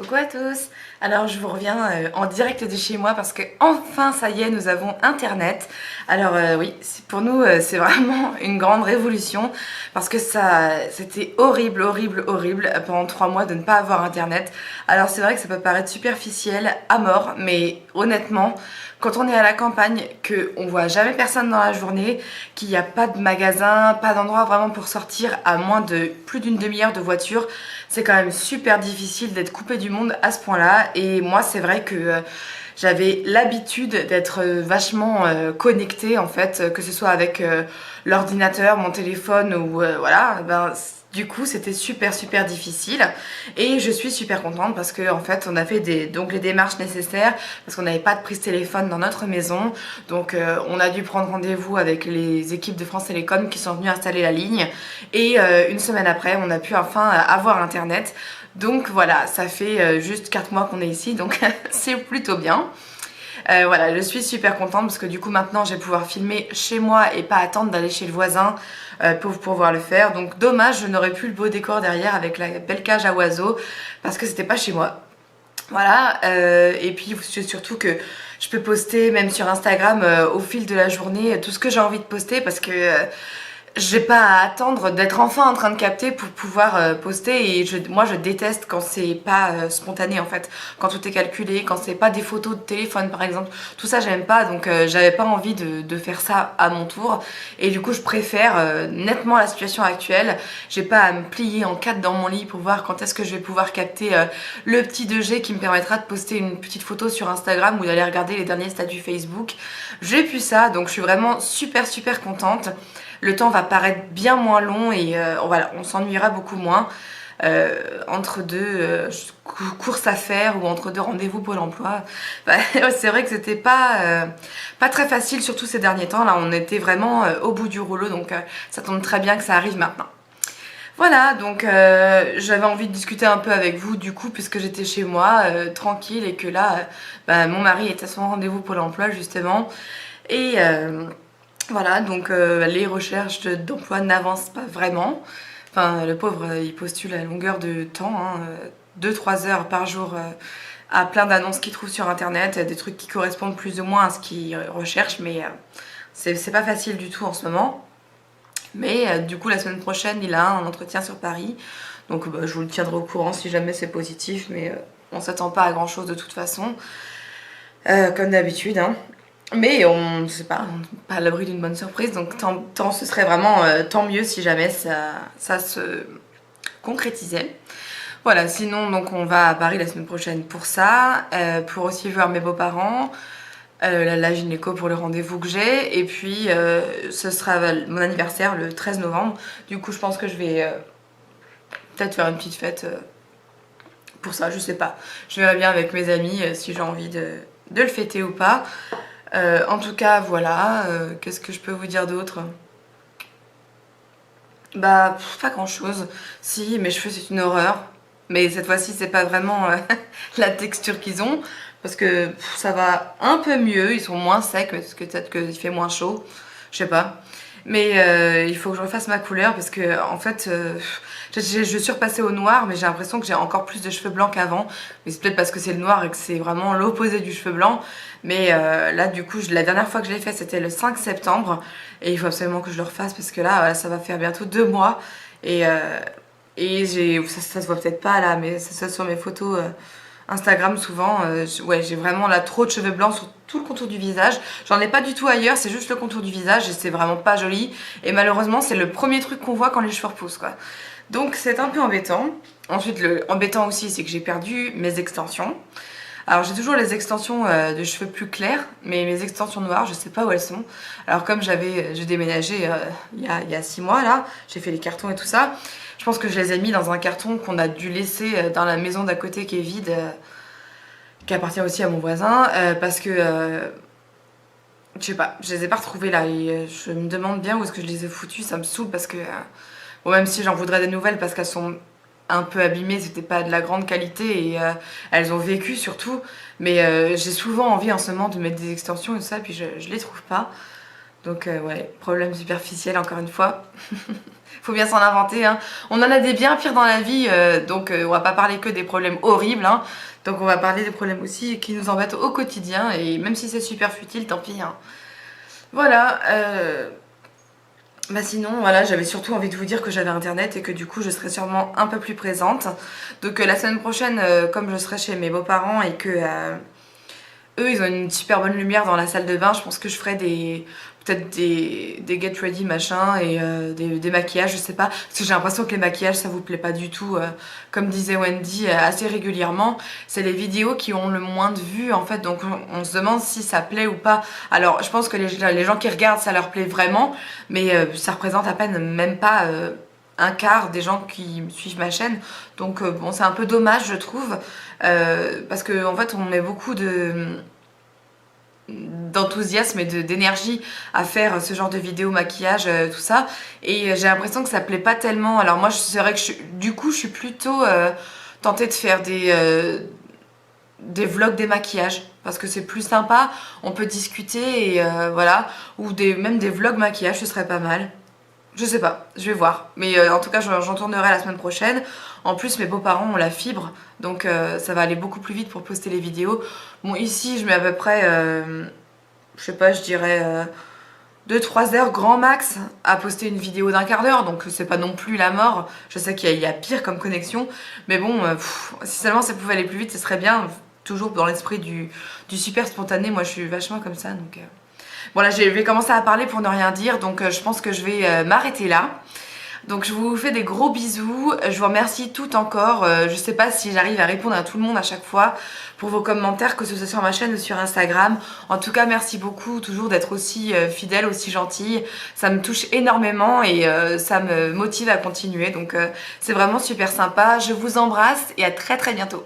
Coucou à tous. Alors je vous reviens en direct de chez moi parce que enfin ça y est, nous avons internet. Alors oui, pour nous c'est vraiment une grande révolution parce que c'était horrible, horrible, horrible pendant 3 mois de ne pas avoir internet. Alors c'est vrai que ça peut paraître superficiel à mort, mais honnêtement, quand on est à la campagne, qu'on voit jamais personne dans la journée, qu'il n'y a pas de magasin, pas d'endroit vraiment pour sortir à moins de plus d'une demi-heure de voiture, c'est quand même super difficile d'être coupé du monde à ce point-là. Et moi, c'est vrai que j'avais l'habitude d'être vachement connectée en fait, que ce soit avec l'ordinateur, mon téléphone ou voilà. Du coup, c'était super super difficile et je suis super contente parce que en fait, on a fait donc les démarches nécessaires parce qu'on n'avait pas de prise téléphone dans notre maison. Donc, on a dû prendre rendez-vous avec les équipes de France Télécom qui sont venues installer la ligne et une semaine après, on a pu enfin avoir internet. Donc voilà, ça fait juste 4 mois qu'on est ici, donc c'est plutôt bien. Voilà, je suis super contente parce que du coup maintenant je vais pouvoir filmer chez moi et pas attendre d'aller chez le voisin pour pouvoir le faire. Donc dommage, je n'aurais plus le beau décor derrière avec la belle cage à oiseaux parce que c'était pas chez moi. Voilà, et puis c'est surtout que je peux poster même sur Instagram au fil de la journée tout ce que j'ai envie de poster parce que j'ai pas à attendre d'être enfin en train de capter pour pouvoir poster et moi je déteste quand c'est pas spontané en fait, quand tout est calculé, quand c'est pas des photos de téléphone par exemple, tout ça j'aime pas donc j'avais pas envie de faire ça à mon tour et du coup je préfère nettement la situation actuelle, j'ai pas à me plier en quatre dans mon lit pour voir quand est-ce que je vais pouvoir capter le petit 2G qui me permettra de poster une petite photo sur Instagram ou d'aller regarder les derniers statuts Facebook. J'ai plus ça donc je suis vraiment super super contente. Le temps va paraître bien moins long et voilà, on s'ennuiera beaucoup moins entre deux courses à faire ou entre deux rendez-vous Pôle emploi. Bah, c'est vrai que c'était pas très facile, surtout ces derniers temps. Là, on était vraiment au bout du rouleau, donc ça tombe très bien que ça arrive maintenant. Voilà, donc j'avais envie de discuter un peu avec vous du coup, puisque j'étais chez moi, tranquille, et que là, bah, mon mari est à son rendez-vous Pôle emploi justement. Et voilà, donc les recherches d'emploi n'avancent pas vraiment. Enfin, le pauvre, il postule à longueur de temps, hein, 2-3 heures par jour à plein d'annonces qu'il trouve sur internet, des trucs qui correspondent plus ou moins à ce qu'il recherche, mais c'est pas facile du tout en ce moment. Mais du coup, la semaine prochaine, il a un entretien sur Paris. Donc bah, je vous le tiendrai au courant si jamais c'est positif, mais on s'attend pas à grand chose de toute façon, comme d'habitude, hein. Mais on ne sait pas, on n'est pas à l'abri d'une bonne surprise, donc tant ce serait vraiment tant mieux si jamais ça se concrétisait. Voilà, sinon donc on va à Paris la semaine prochaine pour ça, pour aussi voir mes beaux-parents, la gynéco pour le rendez-vous que j'ai, et puis ce sera mon anniversaire le 13 novembre. Du coup je pense que je vais peut-être faire une petite fête pour ça, je sais pas. Je verrai bien avec mes amis si j'ai envie de le fêter ou pas. En tout cas, voilà. Qu'est-ce que je peux vous dire d'autre? Bah, pas grand-chose. Si, mes cheveux, c'est une horreur. Mais cette fois-ci, c'est pas vraiment la texture qu'ils ont. Parce que ça va un peu mieux. Ils sont moins secs, parce que peut-être qu'il fait moins chaud. Je sais pas. Mais il faut que je refasse ma couleur parce que en fait je suis repassée au noir mais j'ai l'impression que j'ai encore plus de cheveux blancs qu'avant, mais c'est peut-être parce que c'est le noir et que c'est vraiment l'opposé du cheveu blanc. Mais là du coup la dernière fois que je l'ai fait c'était le 5 septembre et il faut absolument que je le refasse parce que là ça va faire bientôt 2 mois et, ça se voit peut-être pas là mais ça sur mes photos Instagram souvent, ouais, j'ai vraiment là trop de cheveux blancs sur tout le contour du visage. J'en ai pas du tout ailleurs, c'est juste le contour du visage et c'est vraiment pas joli. Et malheureusement, c'est le premier truc qu'on voit quand les cheveux repoussent, quoi. Donc c'est un peu embêtant. Ensuite, le embêtant aussi, c'est que j'ai perdu mes extensions. Alors j'ai toujours les extensions de cheveux plus clairs, mais mes extensions noires, je sais pas où elles sont. Alors comme j'ai déménagé il y a 6 mois là, j'ai fait les cartons et tout ça. Je pense que je les ai mis dans un carton qu'on a dû laisser dans la maison d'à côté qui est vide, qui appartient aussi à mon voisin, parce que je sais pas, je les ai pas retrouvées là et je me demande bien où est-ce que je les ai foutues, ça me saoule parce que bon, même si j'en voudrais des nouvelles parce qu'elles sont un peu abîmées, c'était pas de la grande qualité et elles ont vécu surtout, mais j'ai souvent envie en ce moment de mettre des extensions et tout ça, puis je les trouve pas. Donc ouais, problème superficiel encore une fois. Faut bien s'en inventer, hein. On en a des bien pires dans la vie, donc on va pas parler que des problèmes horribles, hein. Donc on va parler des problèmes aussi qui nous embêtent au quotidien, et même si c'est super futile, tant pis, hein. Voilà, bah sinon, voilà, j'avais surtout envie de vous dire que j'avais internet et que du coup je serai sûrement un peu plus présente. Donc la semaine prochaine, comme je serai chez mes beaux-parents et que eux ils ont une super bonne lumière dans la salle de bain, je pense que je ferai peut-être des get ready machin et des maquillages, je sais pas, parce que j'ai l'impression que les maquillages ça vous plaît pas du tout, comme disait Wendy assez régulièrement, c'est les vidéos qui ont le moins de vues en fait, donc on se demande si ça plaît ou pas. Alors je pense que les gens qui regardent ça leur plaît vraiment, mais ça représente à peine même pas un quart des gens qui suivent ma chaîne, donc bon c'est un peu dommage je trouve, parce que en fait on met beaucoup d'enthousiasme et d'énergie à faire ce genre de vidéos maquillage, tout ça, et j'ai l'impression que ça plaît pas tellement. Alors moi c'est vrai que du coup je suis plutôt tentée de faire des vlogs des maquillages parce que c'est plus sympa, on peut discuter et voilà, ou même des vlogs maquillage, ce serait pas mal. Je sais pas, je vais voir. Mais en tout cas, j'en tournerai la semaine prochaine. En plus, mes beaux-parents ont la fibre, donc ça va aller beaucoup plus vite pour poster les vidéos. Bon, ici, je mets à peu près, je sais pas, je dirais 2-3 heures grand max à poster une vidéo d'un quart d'heure, donc c'est pas non plus la mort. Je sais qu'il y a pire comme connexion, mais bon, si seulement ça pouvait aller plus vite, ce serait bien. Toujours dans l'esprit du super spontané, moi je suis vachement comme ça, donc... Bon là je vais commencer à parler pour ne rien dire, donc je pense que je vais m'arrêter là. Donc je vous fais des gros bisous, je vous remercie tout encore, je sais pas si j'arrive à répondre à tout le monde à chaque fois pour vos commentaires, que ce soit sur ma chaîne ou sur Instagram. En tout cas merci beaucoup toujours d'être aussi fidèle, aussi gentille, ça me touche énormément et ça me motive à continuer, donc c'est vraiment super sympa. Je vous embrasse et à très très bientôt.